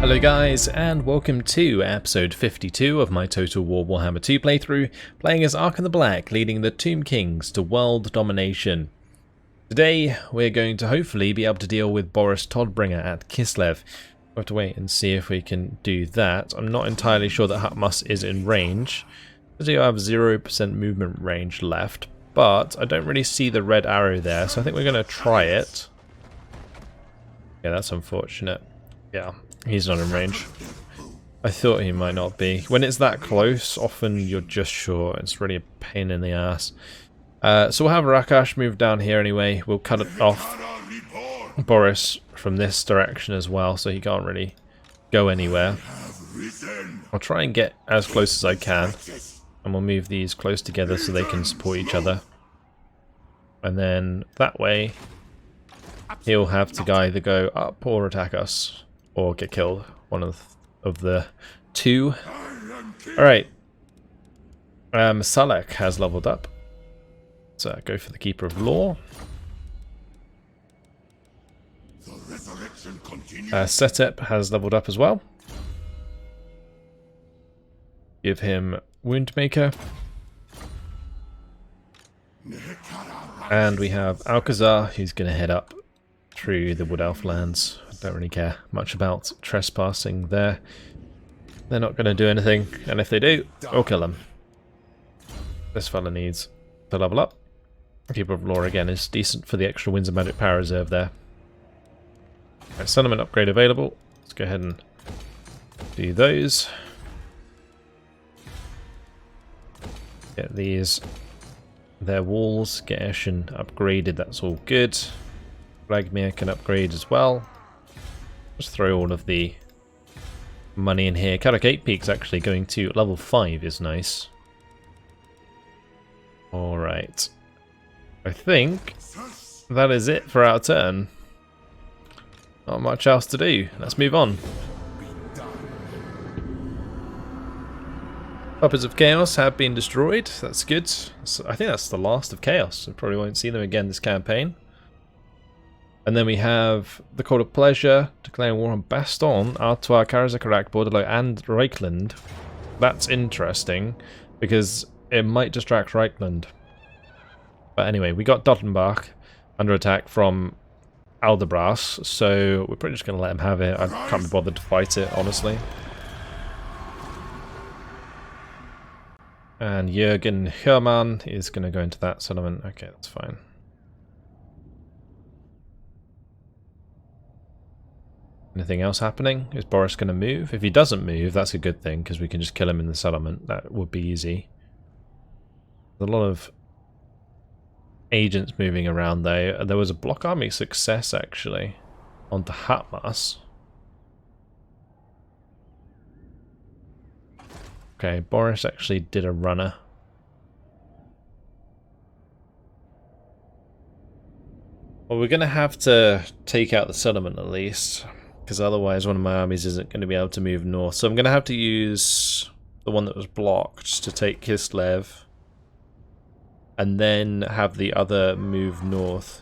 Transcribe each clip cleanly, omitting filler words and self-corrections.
Hello guys, and welcome to episode 52 of my Total War Warhammer 2 playthrough, playing as Arkhan the Black, leading the Tomb Kings to world domination. Today we're going to hopefully be able to deal with Boris Todbringer at Kislev. We'll have to wait and see if we can do that. I'm not entirely sure that Hatmas is in range. I do have 0% movement range left, but I don't really see the red arrow there, so I think we're going to try it. Yeah, that's unfortunate. Yeah. He's not in range. I thought he might not be. When it's that close, often you're just short. It's really a pain in the ass. So we'll have Rakash move down here anyway. We'll cut it off Boris from this direction as well, so he can't really go anywhere. I'll try and get as close as I can, and we'll move these close together so they can support each other. And then that way, he'll have to either go up or attack us. Or get killed. One of the two. Alright. Salek has leveled up. So go for the Keeper of Law. Setep has leveled up as well. Give him Woundmaker. And we have Alcazar, who's going to head up through the Wood Elf lands. Don't really care much about trespassing there. They're not going to do anything, and if they do, we'll kill them. This fella needs to level up. Keeper of Law again is decent for the extra Winds of Magic Power Reserve there. Right, Settlement upgrade available. Let's go ahead and do those. Get these, their walls, get Eshin upgraded, that's all good. Ragmir can upgrade as well. Just throw all of the money in here. Karak 8 Peaks actually going to level 5 is nice. Alright. I think that is it for our turn. Not much else to do. Let's move on. Puppets of Chaos have been destroyed. That's good. So I think that's the last of Chaos. We probably won't see them again this campaign. And then we have the Court of Pleasure, declaring war on Baston, Artois, Karazakarak, Bordelot, and Reichland. That's interesting, because it might distract Reichland. But anyway, we got Dottenbach under attack from Aldebras, so we're pretty just going to let him have it. I can't be bothered to fight it, honestly. And Jürgen Hermann is going to go into that settlement. Okay, that's fine. Anything else happening? Is Boris going to move? If he doesn't move, that's a good thing, because we can just kill him in the settlement. That would be easy. There's a lot of agents moving around though. There was a block army success, actually, onto Hatmas. Okay, Boris actually did a runner. Well, we're going to have to take out the settlement at least, because otherwise one of my armies isn't going to be able to move north. So I'm going to have to use the one that was blocked to take Kislev, and then have the other move north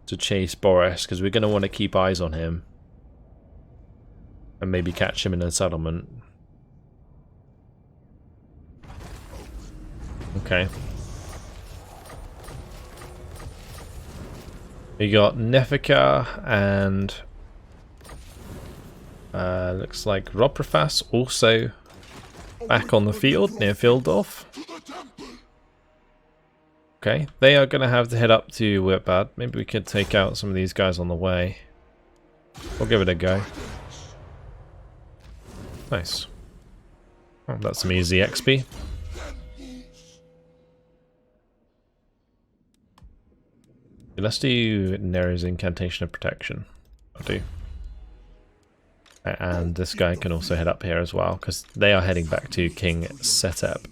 to chase Boris, because we're going to want to keep eyes on him and maybe catch him in a settlement. Okay. We got Nefika and looks like Roprafas also back on the field near Fildorf. Okay, they are going to have to head up to Whitbad. Maybe we could take out some of these guys on the way. We'll give it a go. Nice. Oh, that's some easy XP. Let's do Nero's Incantation of Protection. I'll do. And this guy can also head up here as well, because they are heading back to King Setep.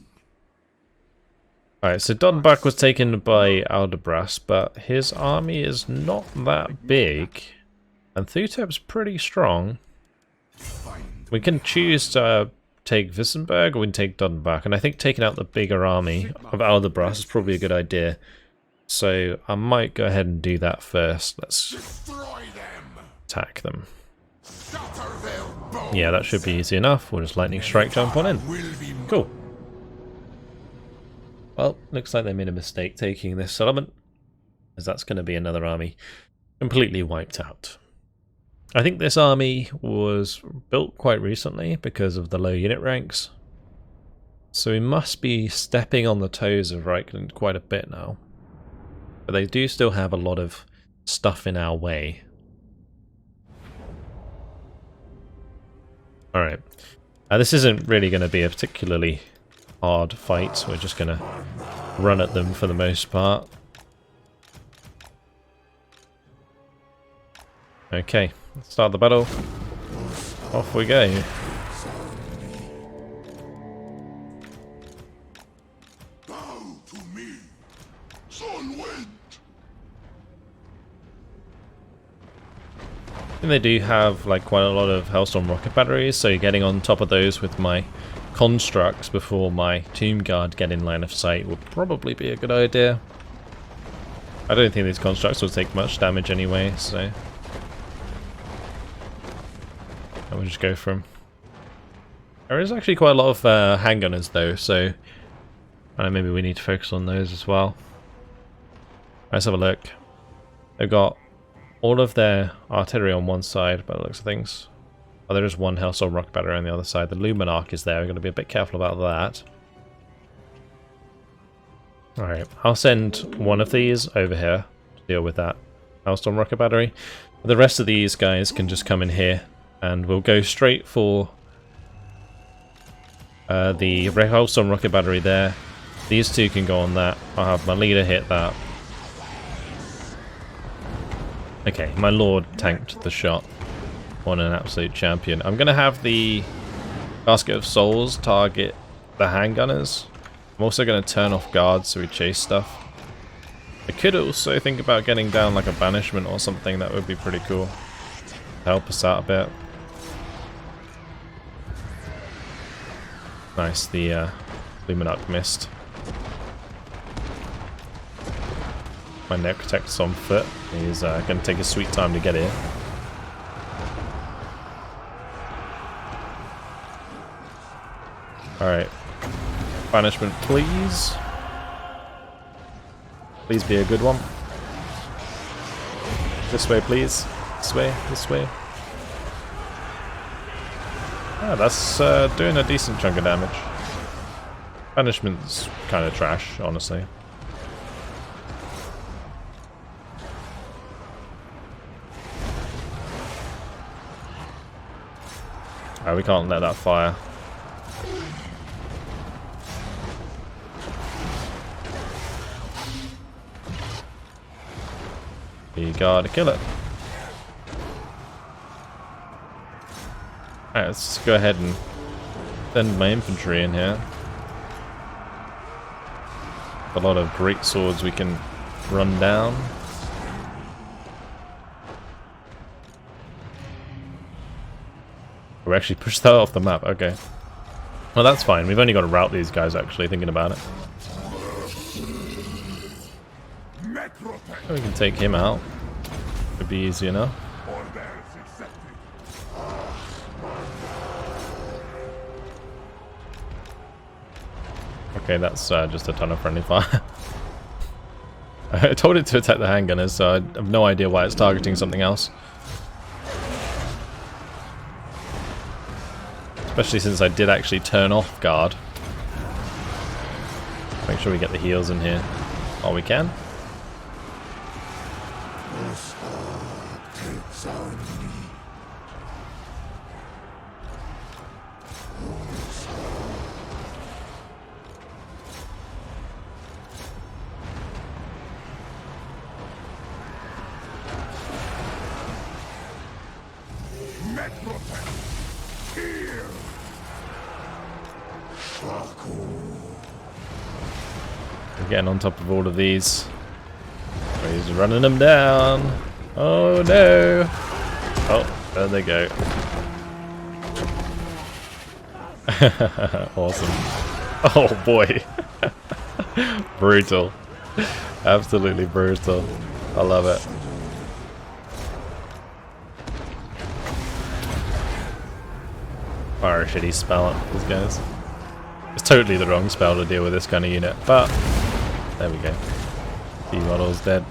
Alright, so Dottenbach was taken by Aldebras, but his army is not that big. And Thutep's pretty strong. We can choose to take Wissenberg or we can take Dottenbach, and I think taking out the bigger army of Aldebras is probably a good idea. So I might go ahead and do that first. Let's attack them. Yeah, that should be easy enough. We'll just lightning strike jump on in. Cool. Well, looks like they made a mistake taking this settlement, as that's going to be another army completely wiped out. I think this army was built quite recently because of the low unit ranks, so we must be stepping on the toes of Reichland quite a bit now. But they do still have a lot of stuff in our way. Alright, this isn't really going to be a particularly hard fight. We're just going to run at them for the most part. Okay, let's start the battle. Off we go. And they do have like quite a lot of Hellstorm rocket batteries, so getting on top of those with my constructs before my Tomb Guard get in line of sight would probably be a good idea. I don't think these constructs will take much damage anyway, so I will just go for them. There is actually quite a lot of handgunners though, so maybe we need to focus on those as well. Let's have a look. They've got all of their artillery on one side by the looks of things. Oh, there is one Hellstorm rocket battery on the other side. The Luminarch is there. We're going to be a bit careful about that. Alright, I'll send one of these over here to deal with that Hellstorm rocket battery. The rest of these guys can just come in here, and we'll go straight for the Hellstorm rocket battery there. These two can go on that. I'll have my leader hit that. Okay, my lord tanked the shot. What an absolute champion. I'm going to have the Basket of Souls target the handgunners. I'm also going to turn off guards so we chase stuff. I could also think about getting down like a banishment or something. That would be pretty cool. Help us out a bit. Nice, the Luminarch missed. My Necrotect's on foot. He's going to take a sweet time to get here. Alright. Banishment, please. Please be a good one. This way, please. This way, this way. Ah, that's doing a decent chunk of damage. Banishment's kind of trash, honestly. Oh, we can't let that fire. You gotta kill it. Alright, let's go ahead and send my infantry in here. A lot of great swords we can run down. We actually pushed that off the map, okay. Well, that's fine. We've only got to rout these guys, actually, thinking about it. We can take him out. Could be easy enough. Okay, that's just a ton of friendly fire. I told it to attack the handgunners, so I have no idea why it's targeting something else. Especially since I did actually turn off guard. Make sure we get the heals in here while we can. We're getting on top of all of these. He's running them down. Oh no! Oh, there they go. Awesome. Oh boy. Brutal. Absolutely brutal. I love it. fire a shitty spell at these guys. It's totally the wrong spell to deal with this kind of unit, but there we go. The model's dead.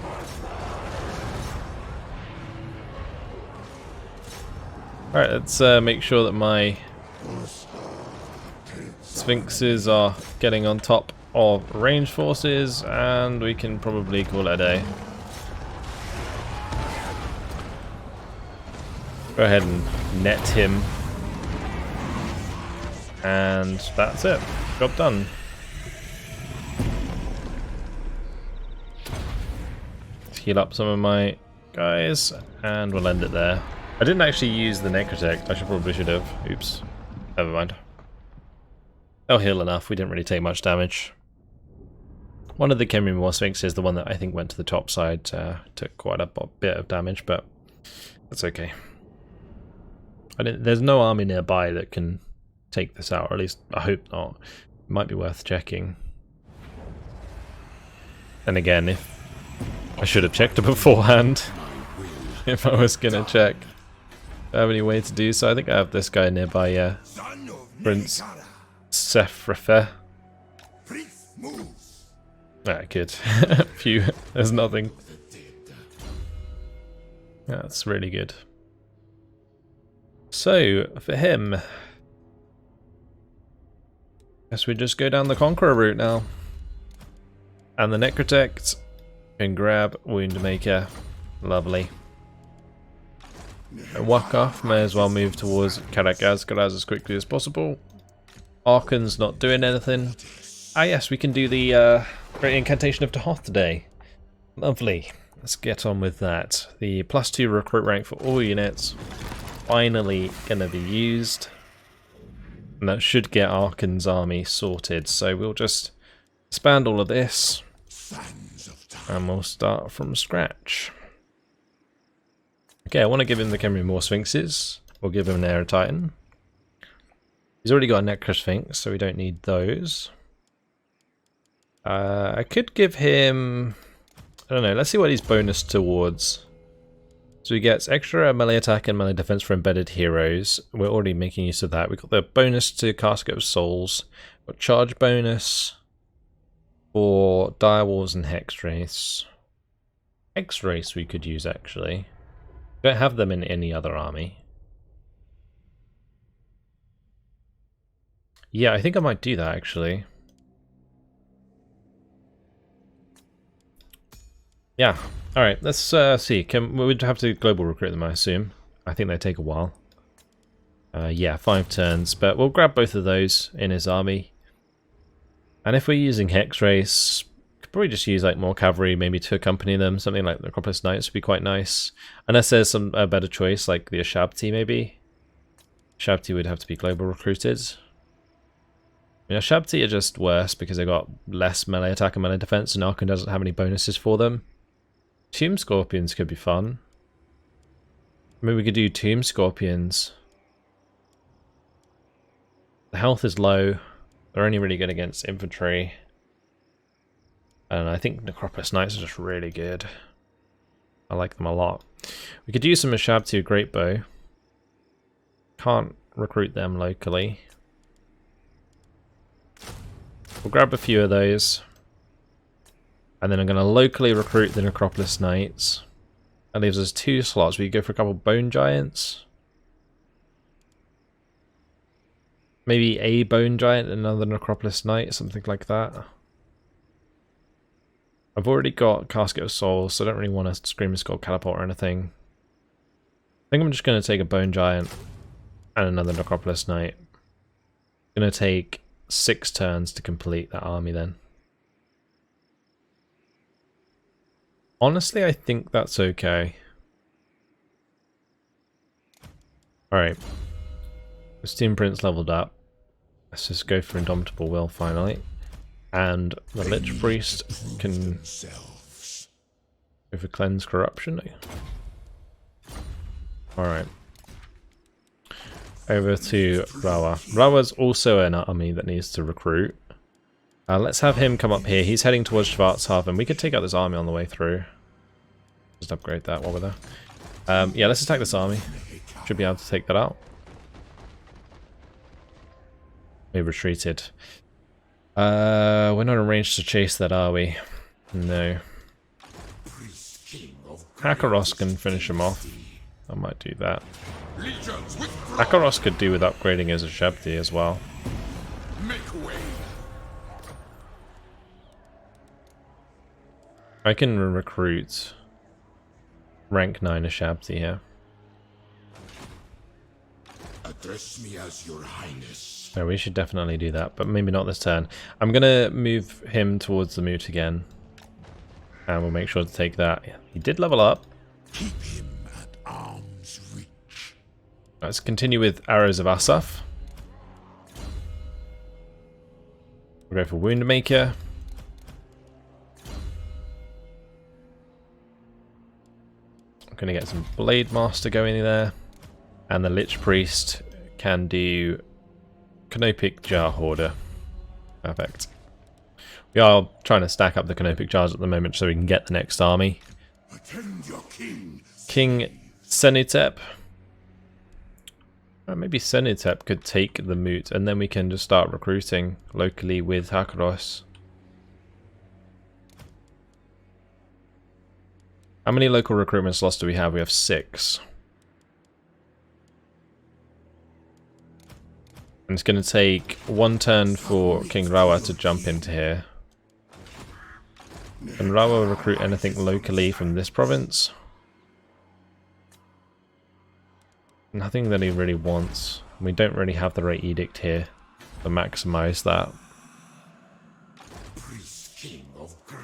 Alright, let's make sure that my Sphinxes are getting on top of ranged forces, and we can probably call it a day. Go ahead and net him. And that's it. Job done. Let's heal up some of my guys, and we'll end it there. I didn't actually use the Necrotect. I probably should have. Oops. Never mind. They'll heal enough. We didn't really take much damage. One of the Khemri War Sphinxes, the one that I think went to the top side, took quite a bit of damage, but that's okay. There's no army nearby that can take this out, or at least I hope not. It might be worth checking. And again, if I should have checked it beforehand, if I was gonna check. Do I have any way to do so? I think I have this guy nearby, yeah. Prince Sefrefe. Ah, good. Phew, there's nothing. That's really good. So, for him, guess we just go down the Conqueror route now. And the Necrotect can grab Woundmaker. Lovely. Wakaf may as well move towards Karak-Azkaraz as quickly as possible. Arkhan's not doing anything. Ah yes, we can do the Great Incantation of Tahoth today. Lovely. Let's get on with that. The +2 recruit rank for all units finally gonna be used. And that should get Arkhan's army sorted. So we'll just expand all of this. And we'll start from scratch. Okay, I want to give him the Khemri War Sphinxes. We'll give him an Air Titan. He's already got a Necrosphinx, so we don't need those. I could give him... I don't know, let's see what he's bonus towards. So he gets extra melee attack and melee defense for embedded heroes. We're already making use of that. We've got the bonus to Casket of Souls. We've got charge bonus for Direwolves and Hexwraiths. Hexwraiths we could use actually. We don't have them in any other army. Yeah, I think I might do that actually. Yeah, alright, let's see. We'd have to global recruit them, I assume. I think they take a while. Yeah, 5 turns, but we'll grab both of those in his army. And if we're using Hexwraiths, could probably just use like more cavalry, maybe to accompany them. Something like the Necropolis Knights would be quite nice. Unless there's a better choice, like the Ashabti maybe. Ashabti would have to be global recruited. I mean, Ashabti are just worse because they got less melee attack and melee defense, and Arkhan doesn't have any bonuses for them. Tomb Scorpions could be fun. I mean, we could do Tomb Scorpions. The health is low. They're only really good against infantry. And I think Necropolis Knights are just really good. I like them a lot. We could use some Ashabti Great Bow. Can't recruit them locally. We'll grab a few of those. And then I'm going to locally recruit the Necropolis Knights. That leaves us 2 slots. We could go for a couple Bone Giants. Maybe a Bone Giant, another Necropolis Knight, something like that. I've already got Casket of Souls, so I don't really want a Screamer Skull Catapult or anything. I think I'm just going to take a Bone Giant and another Necropolis Knight. I'm going to take 6 turns to complete that army then. Honestly, I think that's okay. Alright. The Steam Prince leveled up. Let's just go for Indomitable Will finally. And the Lich Priest can go for Cleanse Corruption. Alright. Over to Rawa. Rawa's also an army that needs to recruit. Let's have him come up here. He's heading towards Schwarzhafen. We could take out this army on the way through. Just upgrade that while we're there. Yeah, let's attack this army. Should be able to take that out. We retreated. We're not arranged to chase that, are we? No. Hakaros can finish him off. I might do that. Hakaros could do with upgrading as a Shabti as well. I can recruit rank 9 Shabti here. Address me as your highness. No, we should definitely do that, but maybe not this turn. I'm gonna move him towards the moot again. And we'll make sure to take that. He did level up. Keep him at arm's reach. Let's continue with Arrows of Asaf. We'll go for Woundmaker. I'm gonna get some Blade Master going there. And the Lich Priest can do Canopic Jar Hoarder. Perfect. We are trying to stack up the Canopic Jars at the moment so we can get the next army. Attend your king. King Senutep. Maybe Senutep could take the moot and then we can just start recruiting locally with Hakaros. How many local recruitment slots do we have? We have 6. And it's going to take 1 turn for King Rawa to jump into here. Can Rawa recruit anything locally from this province? Nothing that he really wants. We don't really have the right edict here to maximize that.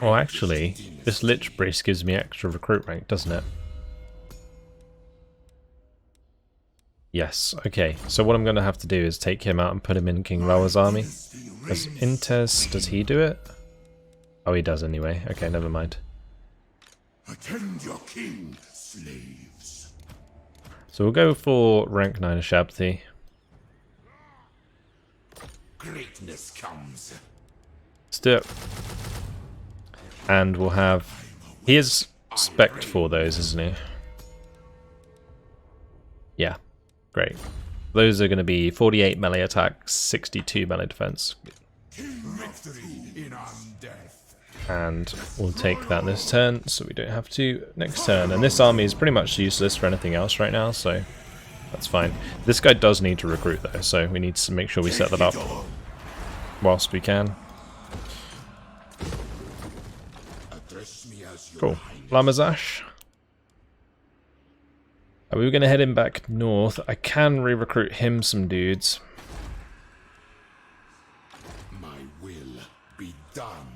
Oh, actually, this Lich Priest gives me extra recruit rank, doesn't it? Yes, okay. So what I'm going to have to do is take him out and put him in King Rawa's army. Does Intes, does he do it? Oh, he does anyway. Okay, never mind. Attend your king, slaves. So we'll go for rank 9 Shabti. Greatness comes. Let's do it. And we'll have... He is spec'd for those, isn't he? Yeah. Great. Those are going to be 48 melee attack, 62 melee defense. And we'll take that this turn, so we don't have to next turn. And this army is pretty much useless for anything else right now, so that's fine. This guy does need to recruit though, so we need to make sure we set that up whilst we can. Cool. Lamazash. We were going to head him back north. I can re-recruit him some dudes. My will be done.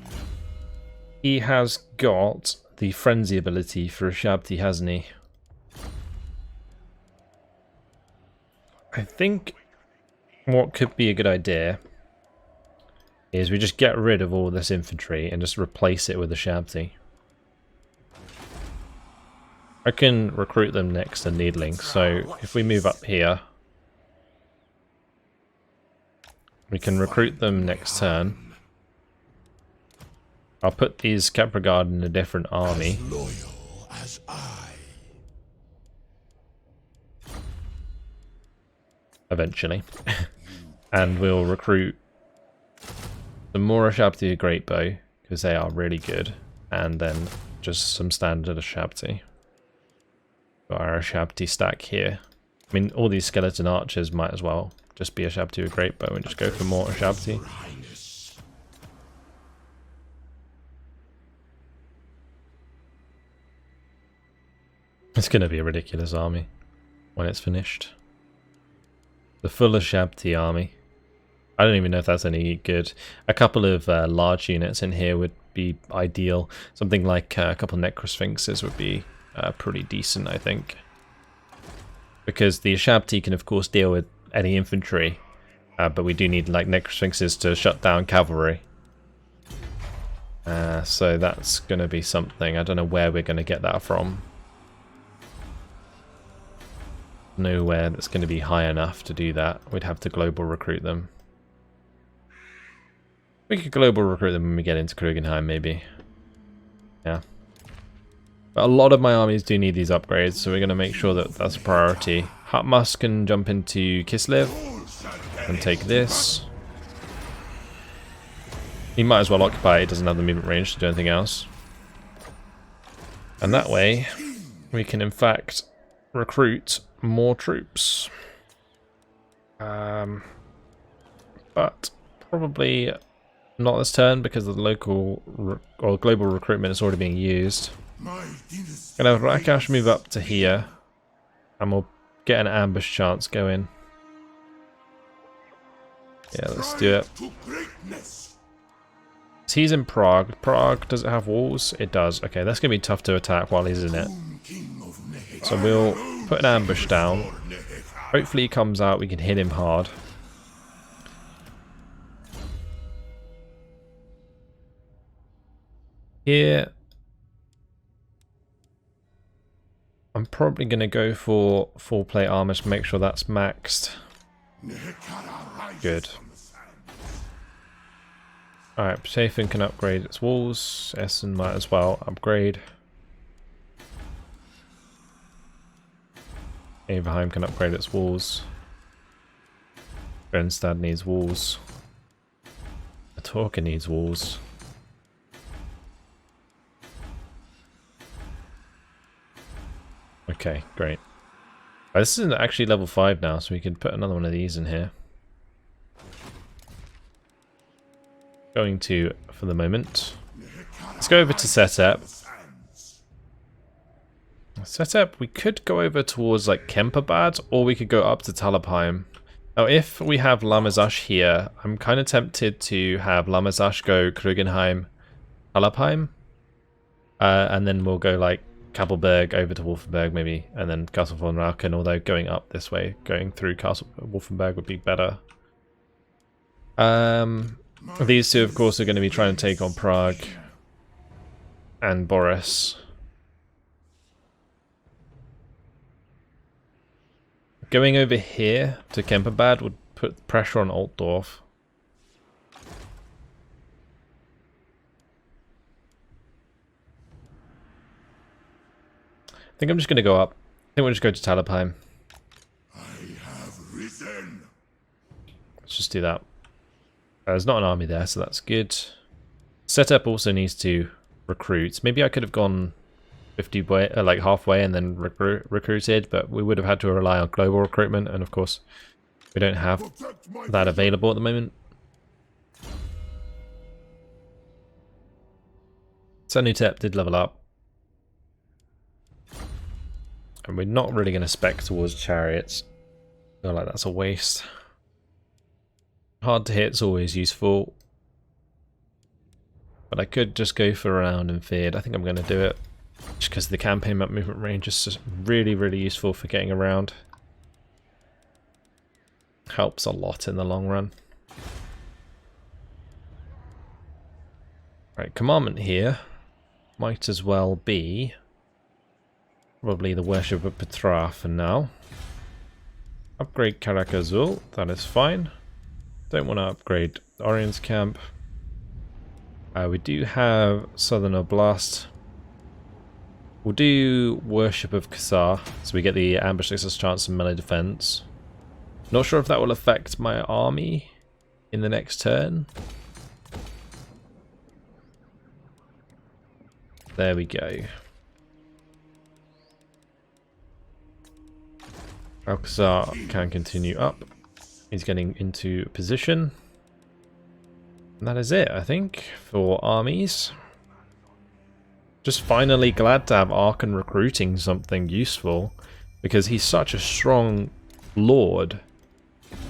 He has got the frenzy ability for a Shabti, hasn't he? I think what could be a good idea is we just get rid of all this infantry and just replace it with a Shabti. I can recruit them next to Needling, so if we move up here, we can recruit them next turn. I'll put these Capragard in a different army. As loyal as I. Eventually. And we'll recruit the Mora Shabti Great Bow, because they are really good, and then just some standard Shabti. Our Shabti stack here. I mean, all these skeleton archers might as well just be a Shabti with great bow and just go for more Shabti. It's going to be a ridiculous army when it's finished. The full Shabti army. I don't even know if that's any good. A couple of large units in here would be ideal. Something like a couple of Necrosphinxes would be pretty decent, I think. Because the Shabti can of course deal with any infantry, but we do need like Necrosphinxes to shut down cavalry. So that's going to be something. I don't know where we're going to get that from. Nowhere that's going to be high enough to do that. We'd have to global recruit them. We could global recruit them when we get into Krugenheim, maybe. Yeah. But a lot of my armies do need these upgrades, so we're going to make sure that that's a priority. Hutmus can jump into Kislev and take this. He might as well occupy it. He doesn't have the movement range to do anything else. And that way, we can in fact recruit more troops. But probably not this turn because the local or global recruitment is already being used. Gonna have Rakash move up to here, and we'll get an ambush chance going. Yeah, let's do it. He's in Prague. Prague, does it have walls? It does. Okay, that's going to be tough to attack while he's in it. So we'll put an ambush down. Hopefully he comes out, we can hit him hard. Here, I'm probably going to go for full plate armor to make sure that's maxed. Good. Alright, Chafin can upgrade its walls. Essen might as well upgrade. Averheim can upgrade its walls. Grenstad needs walls. Atorka needs walls. Okay, great. This is actually level 5 now, so we can put another one of these in here. Going to, for the moment. Let's go over to setup. Setup, we could go over towards like Kemperbad, or we could go up to Talabheim. Now if we have Lamazash here, I'm kind of tempted to have Lamazash go Krugenheim, Talabheim. And then we'll go like Kabelberg over to Wolfenberg maybe, and then Castle von Rauken, although going up this way, going through Castle Wolfenberg would be better. These two, of course, are going to be trying to take on Prague and Boris. Going over here to Kemperbad would put pressure on Altdorf. I think I'm just going to go up. I think we'll just go to Talabheim. Let's just do that. There's not an army there, so that's good. Setup also needs to recruit. Maybe I could have gone 50 way, like halfway, and then recruited, but we would have had to rely on global recruitment, and of course, we don't have that available at the moment. Sanutep did level up, and we're not really going to spec towards chariots. I feel like that's a waste. Hard to hit's always useful, but I could just go for round and feared. I think I'm going to do it just because the campaign map movement range is just really, really useful for getting around. Helps a lot in the long run. Right, commandment here might as well be probably the Worship of Petra for now. Upgrade Karakazul, that is fine. Don't want to upgrade Orion's camp. We do have Southern Oblast. We'll do Worship of Kasar, so we get the ambush success chance and melee defense. Not sure if that will affect my army in the next turn. There we go. Alcazar can continue up. He's getting into position. And that is it, I think, for armies. Just finally glad to have Arkhan recruiting something useful, because he's such a strong lord.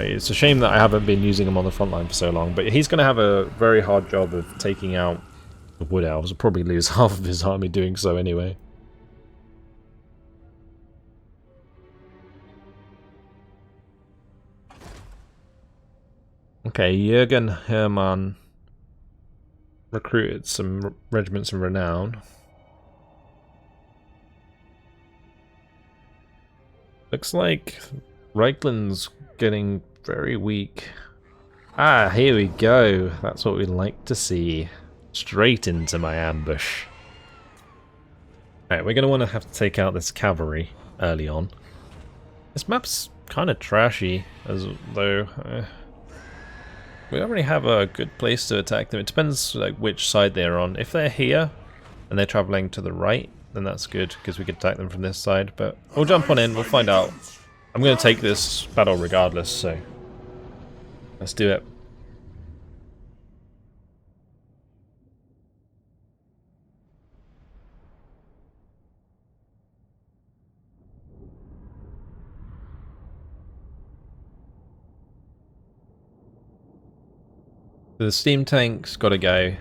It's a shame that I haven't been using him on the front line for so long, but he's going to have a very hard job of taking out the Wood Elves. He'll probably lose half of his army doing so anyway. Okay, Jürgen Hermann recruited some regiments of renown. Looks like Reikland's getting very weak. Ah, here we go. That's what we like to see. Straight into my ambush. Alright, we're going to want to have to take out this cavalry early on. This map's kind of trashy, as though... We already have a good place to attack them. It depends like which side they're on. If they're here and they're traveling to the right, then that's good because we can attack them from this side. But we'll jump on in, we'll find out. I'm going to take this battle regardless, so let's do it. The steam tank's got to go,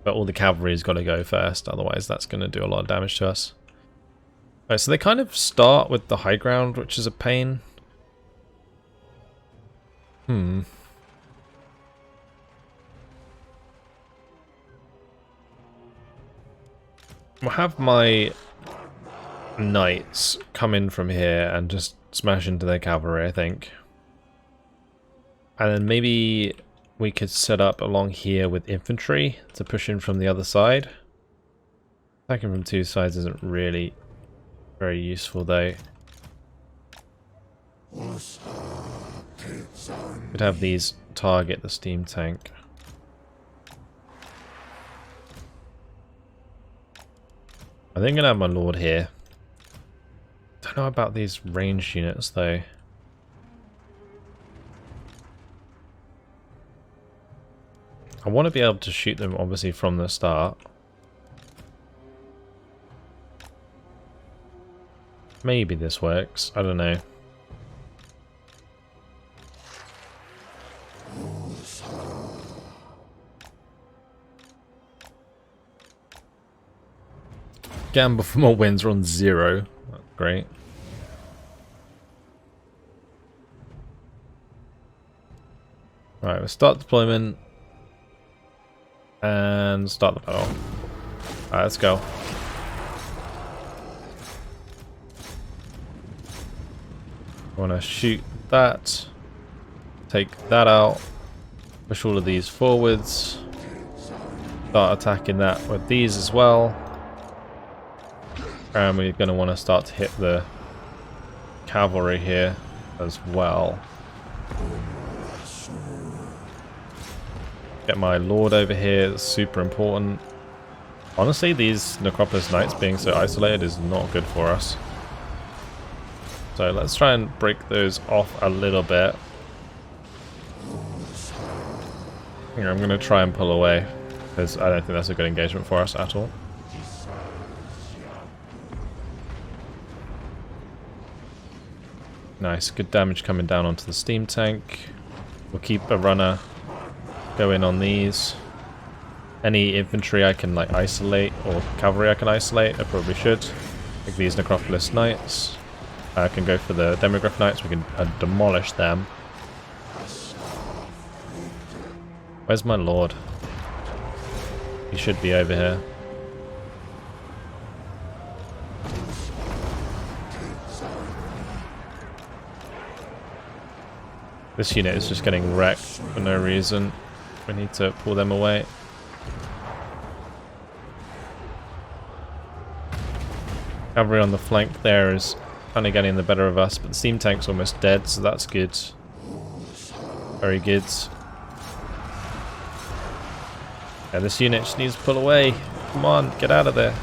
but all the cavalry's got to go first, otherwise that's going to do a lot of damage to us. Right, so they kind of start with the high ground, which is a pain. I'll have my knights come in from here and just smash into their cavalry, I think. And then maybe we could set up along here with infantry to push in from the other side. Attacking from two sides isn't really very useful though. Could have these target the steam tank. I think I'm gonna have my lord here. Don't know about these ranged units though. I want to be able to shoot them obviously from the start. Maybe this works, I don't know. Gamble for more wins, we're on 0. That's great. Alright, we'll start deployment. And start the battle. Alright, let's go. I want to shoot that. Take that out. Push all of these forwards. Start attacking that with these as well. And we're going to want to start to hit the cavalry here as well. Get my lord over here, it's super important. Honestly, these Necropolis Knights being so isolated is not good for us. So let's try and break those off a little bit. Here, I'm going to try and pull away, because I don't think that's a good engagement for us at all. Nice, good damage coming down onto the steam tank. We'll keep a runner. Go in on these. Any infantry I can like isolate, or cavalry I can isolate, I probably should. Like these Necropolis Knights. I can go for the Demograph Knights, we can demolish them. Where's my lord? He should be over here. This unit is just getting wrecked for no reason. We need to pull them away. Cavalry on the flank there is kind of getting the better of us, but the steam tank's almost dead, so that's good. Very good. Yeah, this unit just needs to pull away. Come on, get out of there.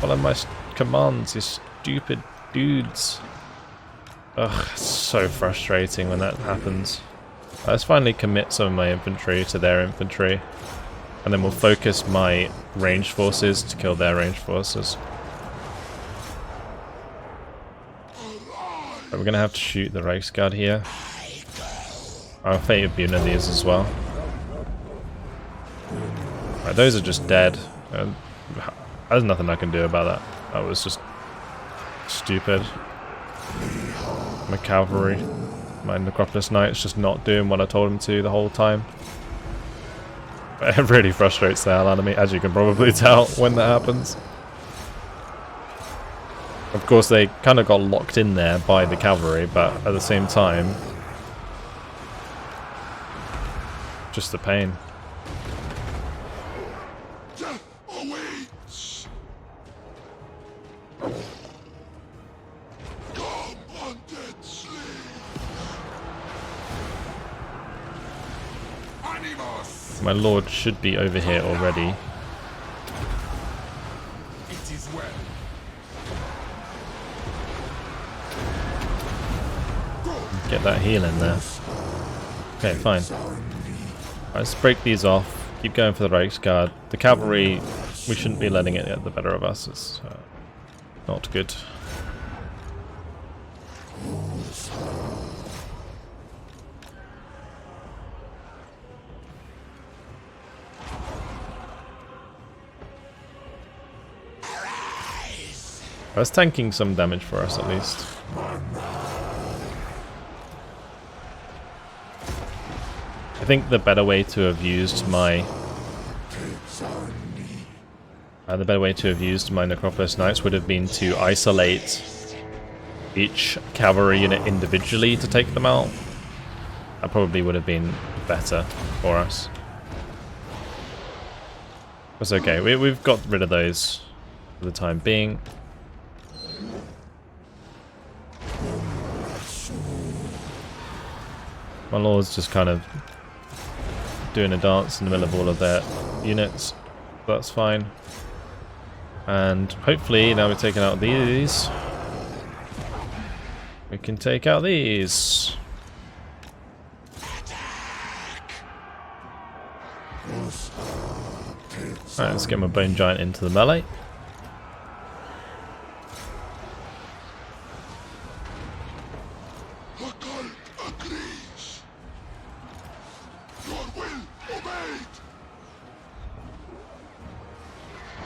Follow my commands, you stupid dudes. Ugh, it's so frustrating when that happens. Let's finally commit some of my infantry to their infantry. And then we'll focus my ranged forces to kill their ranged forces. But we're going to have to shoot the Reichsguard here. I'll fate be one of these as well. Right, those are just dead. There's nothing I can do about that. That was just stupid. My cavalry, my Necropolis Knights just not doing what I told them to the whole time. It really frustrates the hell out of me, as you can probably tell when that happens. Of course, they kind of got locked in there by the cavalry, but at the same time, just a pain. My lord should be over here already. It is well. Get that heal in there. Okay, fine. Let's break these off. Keep going for the Reichsguard. The cavalry, we shouldn't be letting it get the better of us. It's not good. That's tanking some damage for us at least. I think the better way to have used my Necropolis Knights would have been to isolate each cavalry unit individually to take them out. That probably would have been better for us. It's okay, we've got rid of those for the time being. My lord's just kind of doing a dance in the middle of all of their units. That's fine. And hopefully now we're taking out these. We can take out these. Alright, let's get my Bone Giant into the melee.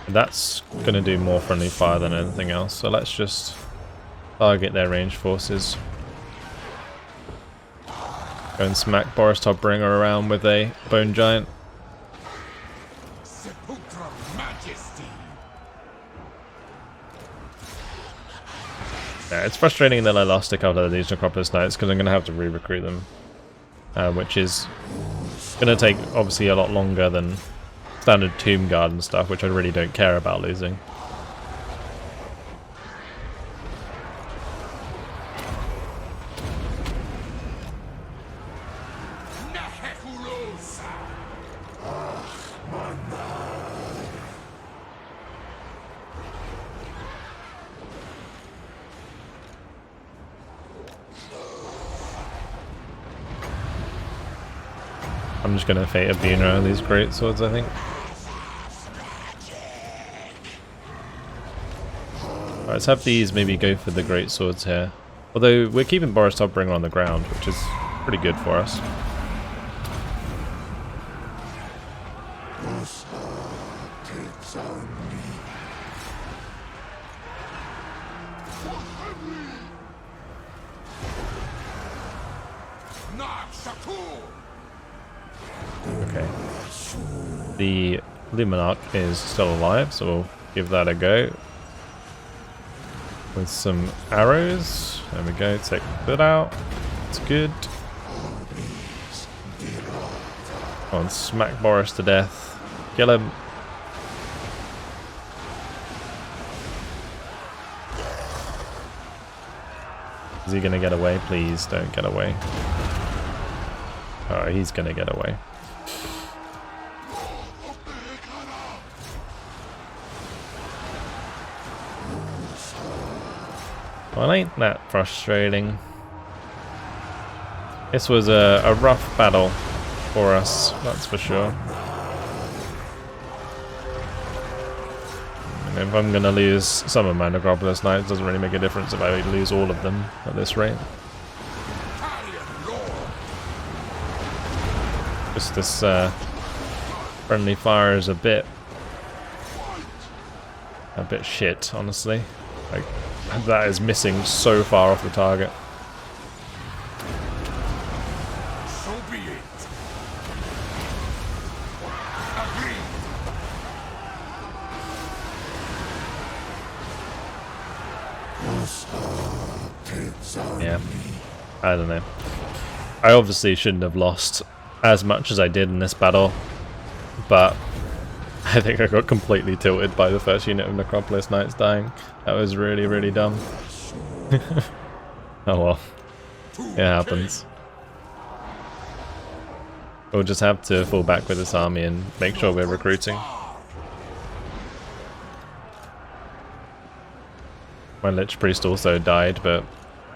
That's going to do more friendly fire than anything else, so let's just target their ranged forces. Go and smack Boris Todbringer around with a Bone Giant. Yeah, it's frustrating that I lost a couple of these Necropolis Knights because I'm going to have to re-recruit them, which is going to take obviously a lot longer than standard Tomb Guard and stuff, which I really don't care about losing. I'm just going to Fate Abina on these great swords, I think. Right, let's have these maybe go for the great swords here. Although we're keeping Boris Todbringer on the ground, which is pretty good for us. Okay. The Luminarch is still alive, so we'll give that a go. With some arrows. There we go, take that out. It's good. Go on, smack Boris to death. Kill him. Is he gonna get away? Please don't get away. Oh, he's gonna get away. Well, ain't that frustrating. This was a rough battle for us, that's for sure. And if I'm going to lose some of my Necropolis Knights, it doesn't really make a difference if I lose all of them at this rate. Just this friendly fire is a bit shit, honestly. Like, that is missing so far off the target. So be it. Agreed. Yeah, I don't know. I obviously shouldn't have lost as much as I did in this battle, but I think I got completely tilted by the first unit of Necropolis Knights dying. That was really, really dumb. Oh well. It happens. We'll just have to fall back with this army and make sure we're recruiting. My Lich Priest also died, but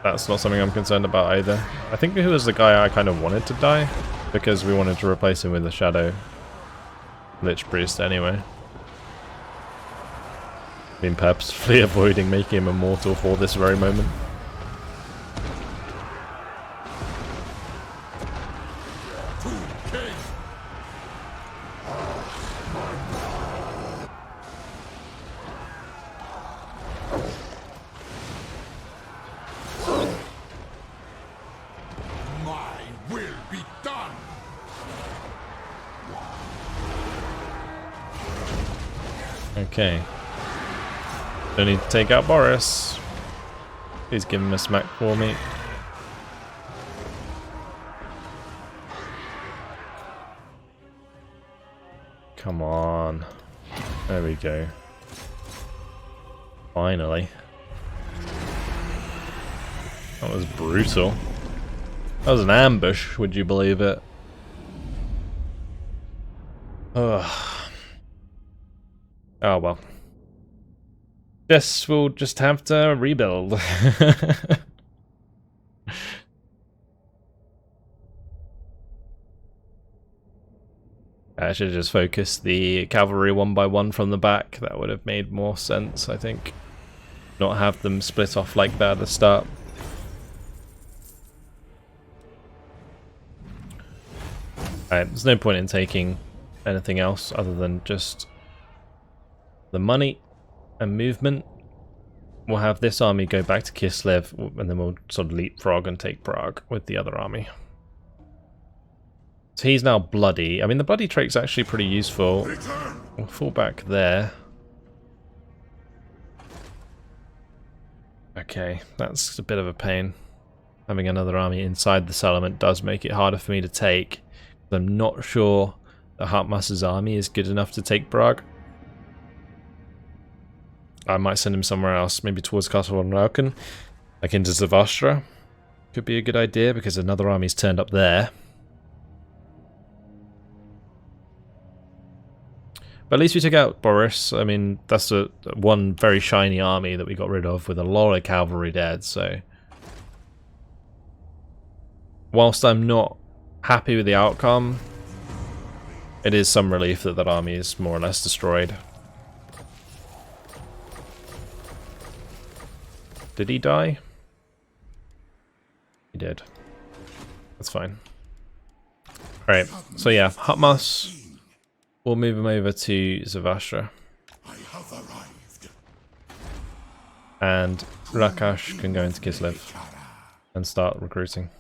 that's not something I'm concerned about either. I think he was the guy I kind of wanted to die, because we wanted to replace him with a Shadow Lich Priest anyway. Been purposefully avoiding making him immortal for this very moment. Okay. Don't need to take out Boris. He's giving a smack for me. Come on. There we go. Finally. That was brutal. That was an ambush, would you believe it? Ugh. Oh well. Guess we'll just have to rebuild. I should have just focused the cavalry one by one from the back. That would have made more sense, I think. Not have them split off like that at the start. Alright, there's no point in taking anything else other than just the money and movement. We'll have this army go back to Kislev, and then we'll sort of leapfrog and take Prague with the other army. So he's now bloody. I mean, the bloody trait's actually pretty useful. We'll fall back there. Okay, that's a bit of a pain. Having another army inside the settlement does make it harder for me to take. I'm not sure that Hartmass's army is good enough to take Prague. I might send him somewhere else, maybe towards Castle on Vulcan, like into Zavastra. Could be a good idea because another army's turned up there. But at least we took out Boris. I mean, that's one very shiny army that we got rid of with a lot of cavalry dead, so... Whilst I'm not happy with the outcome, it is some relief that that army is more or less destroyed. Did he die? He did. That's fine. Alright, so yeah, Hartmass. We'll move him over to Zavastra. And Rakash can go into Kislev and start recruiting.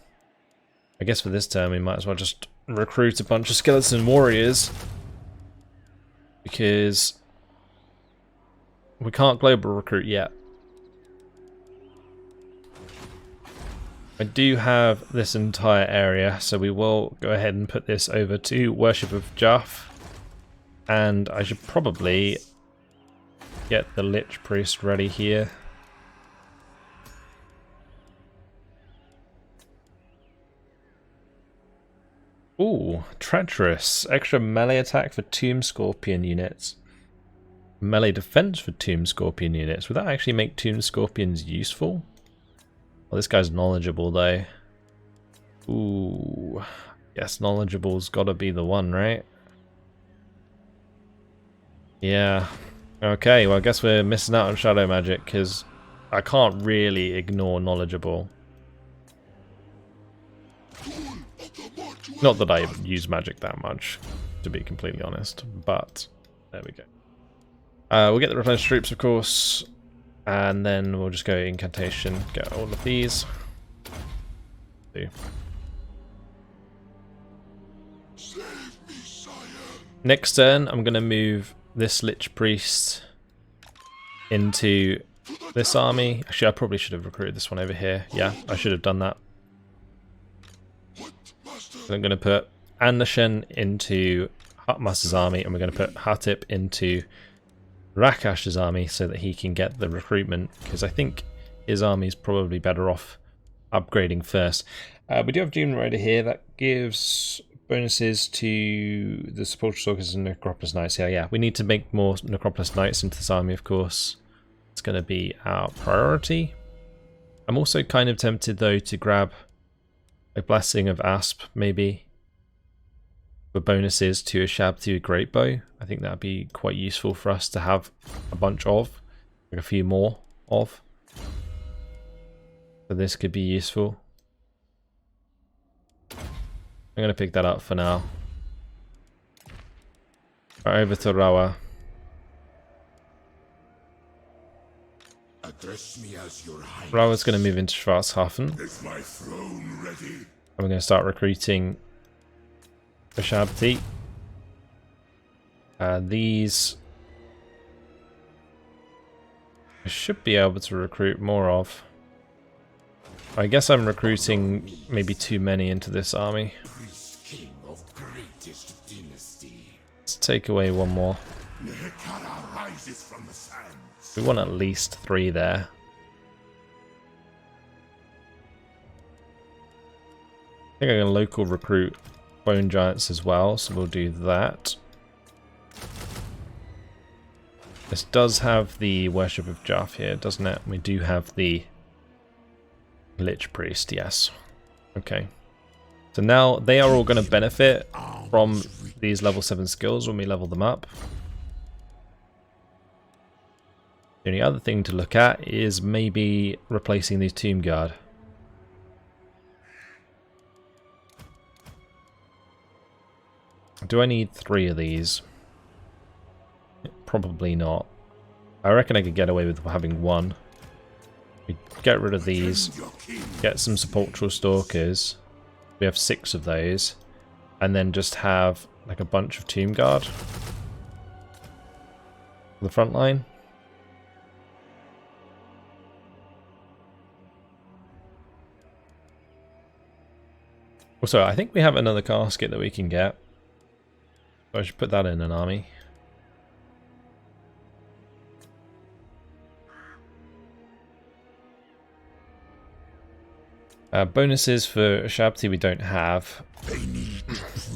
I guess for this term we might as well just recruit a bunch of skeleton warriors, because we can't global recruit yet. I do have this entire area, so we will go ahead and put this over to Worship of Jaff. And I should probably get the Lich Priest ready here. Ooh, Treacherous. Extra melee attack for Tomb Scorpion units. Melee defense for Tomb Scorpion units. Would that actually make Tomb Scorpions useful? Well, this guy's knowledgeable though. Ooh. Yes, knowledgeable's gotta be the one, right? Yeah. Okay, well I guess we're missing out on shadow magic, because I can't really ignore knowledgeable. Not that I use magic that much, to be completely honest, but there we go. We'll get the replenished troops, of course, and then we'll just go incantation, get all of these. Next turn, I'm going to move this Lich Priest into this army. Actually, I probably should have recruited this one over here. Yeah, I should have done that. So I'm going to put Andershen into Hartmass's army, and we're going to put Hatip into Rakash's army so that he can get the recruitment, because I think his army is probably better off upgrading first. We do have Doom Rider here. That gives Bonuses to the Sepulchral Stalkers and Necropolis Knights. Yeah, we need to make more Necropolis Knights into this army, of course. It's going to be our priority. I'm also kind of tempted, though, to grab a Blessing of Asp, maybe, for bonuses to a Shabtu Great Bow. I think that would be quite useful for us to have a bunch of, like a few more of. So this could be useful. I'm going to pick that up for now. Right, over to Rawa. Address me as your highness. Rawa's going to move into Schwarzhafen. Is my throne ready? And we're going to start recruiting for Shabti. These I should be able to recruit more of. I guess I'm recruiting maybe too many into this army. King of greatest dynasty. Let's take away one more. Nehekara rises from the sands. We want at least 3 there. I think I'm going to local recruit Bone Giants as well, so we'll do that. This does have the Worship of Jaff here, doesn't it? We do have the Lich Priest, yes. Okay. So now they are all going to benefit from these level 7 skills when we level them up. The only other thing to look at is maybe replacing these Tomb Guard. Do I need 3 of these? Probably not. I reckon I could get away with having 1. We get rid of these, get some Sepulchral Stalkers. We have 6 of those, and then just have like a bunch of Tomb Guard for the front line. Also, I think we have another casket that we can get. So I should put that in an army. Bonuses for Shabti we don't have.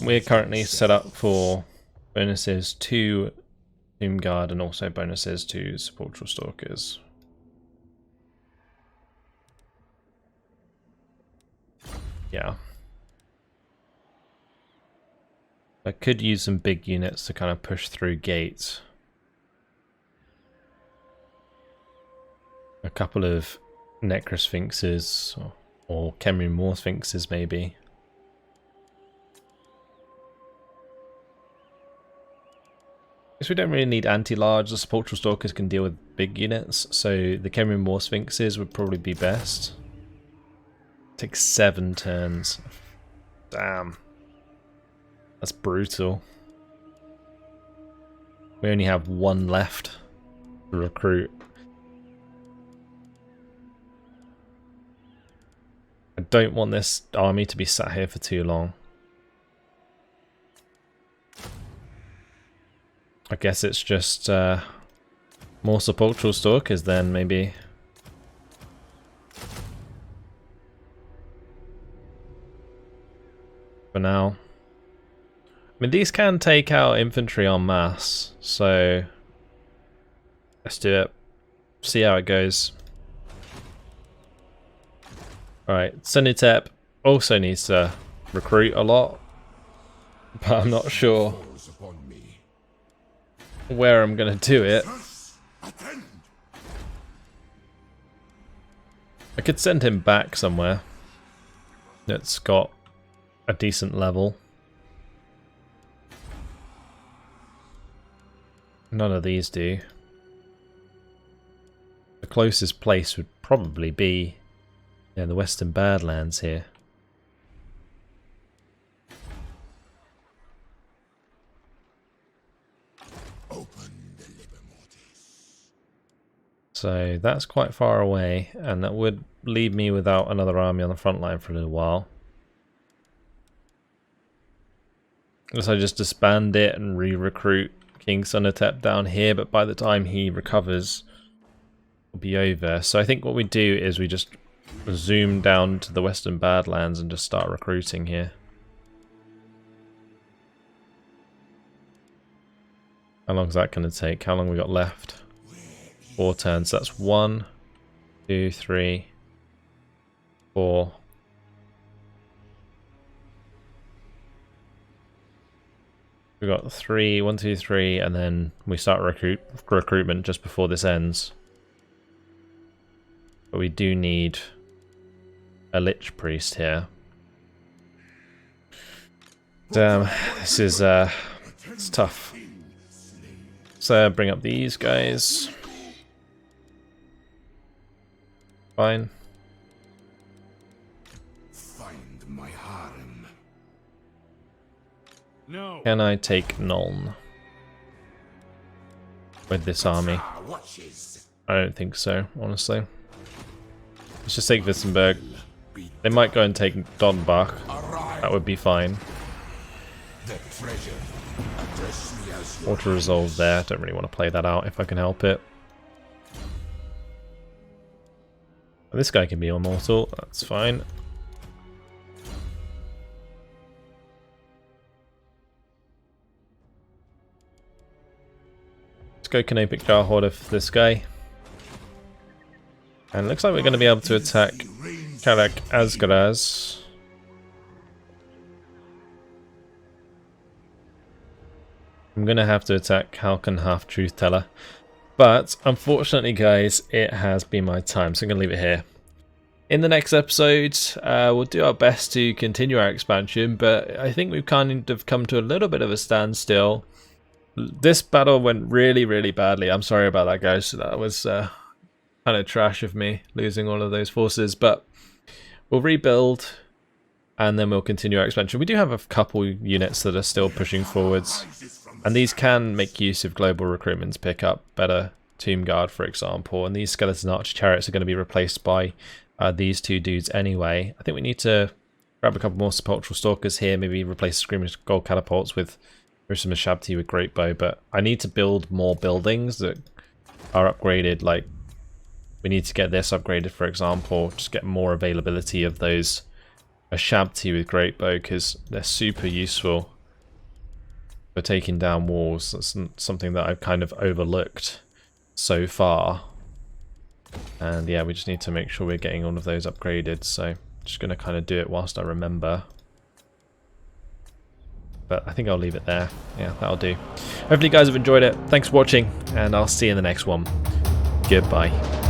We're currently set up for bonuses to Tomb Guard and also bonuses to Sepulchral Stalkers. Yeah. I could use some big units to kind of push through gates. A couple of Necrosphinxes or Khemri Moor Sphinxes maybe. Guess we don't really need anti-large. The Sepulchral Stalkers can deal with big units, so the Khemri Moor Sphinxes would probably be best. Takes 7 turns. Damn. That's brutal. We only have 1 left to recruit. I don't want this army to be sat here for too long. I guess it's just more Sepulchral Stalkers then, maybe. For now. I mean, these can take out infantry en masse, so let's do it. See how it goes. Alright, Senutep also needs to recruit a lot, but I'm not sure where I'm going to do it. I could send him back somewhere that's got a decent level. None of these do. The closest place would probably be the Western Badlands here. So that's quite far away, and that would leave me without another army on the front line for a little while. Unless I just disband it and re-recruit King Senutep down here, but by the time he recovers, it'll be over. So I think what we do is we just zoom down to the Western Badlands and just start recruiting here. How long is that going to take? How long we got left? 4 turns. That's 1, 2, 3, 4. We got 3, 1, 2, 3, and then we start recruitment just before this ends. But we do need a Lich Priest here. Damn, this is it's tough. So bring up these guys. Fine. Find my harem. No. Can I take Nuln with this army? I don't think so, honestly. Let's just take Wissenberg. They might go and take Donbach. That would be fine. Auto resolve there. Don't really want to play that out if I can help it. This guy can be immortal. That's fine. Let's go Canopic Jarhorder for this guy. And it looks like we're going to be able to attack Kalak Asgaraz. I'm going to have to attack Halkan Half-Truth Teller. But, unfortunately guys, it has been my time, so I'm going to leave it here. In the next episode, we'll do our best to continue our expansion, but I think we've kind of come to a little bit of a standstill. This battle went really, really badly. I'm sorry about that, guys. That was kind of trash of me, losing all of those forces, but we'll rebuild, and then we'll continue our expansion. We do have a couple units that are still pushing forwards. And these can make use of global recruitments, pick up better Tomb Guard, for example. And these Skeleton Archer Chariots are going to be replaced by these 2 dudes anyway. I think we need to grab a couple more Sepulchral Stalkers here, maybe replace Screaming Gold Catapults with Ursa Shabti with Great Bow. But I need to build more buildings that are upgraded. Like, we need to get this upgraded, for example. Just get more availability of those Shabti with Great Bow, because they're super useful for taking down walls. That's something that I've kind of overlooked so far. And yeah, we just need to make sure we're getting all of those upgraded. So just going to kind of do it whilst I remember. But I think I'll leave it there. Yeah, that'll do. Hopefully you guys have enjoyed it. Thanks for watching, and I'll see you in the next one. Goodbye.